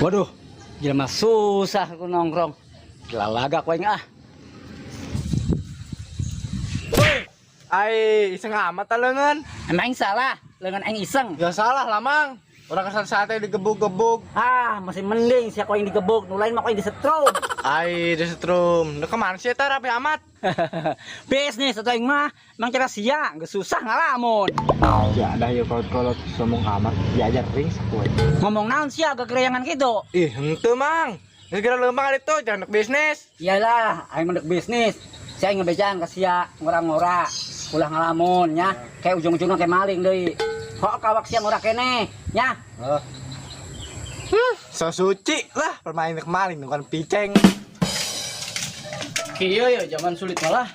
Waduh, jelema susah aku nongkrong. Lalaga kowe ah. Ai, iseng amat ta leungeun. Emang salah, lengan aing iseng. Ya salah lah, Mang. Orang kesan sate digebuk-gebuk. Ah, masih mending siapa yang digebuk, nulain mah kowe disetrum. Ai, disetrum. Nah, kemana sih ta rapi amat? Bisnis atau yang mah, emang kira sia, gak susah ngalamun. Ya ada ya kolot-kolot ngomong amat. Diajar ring sapoe. Ngomong naon sia gak kerayangan gitu. Ih, henteu, Mang. Segera leumpang itu jangan bisnis. Iyalah, aing mendek bisnis. Saya ngebejaan ke sia, ngora-ngora. Ulah ngalamun nya, kayak ujung-ujungnya kayak maling deui. Kok kawak sia ngora kene, nya. So suci lah permain kemarin bukan piceng. Kieu ya zaman sulit malah.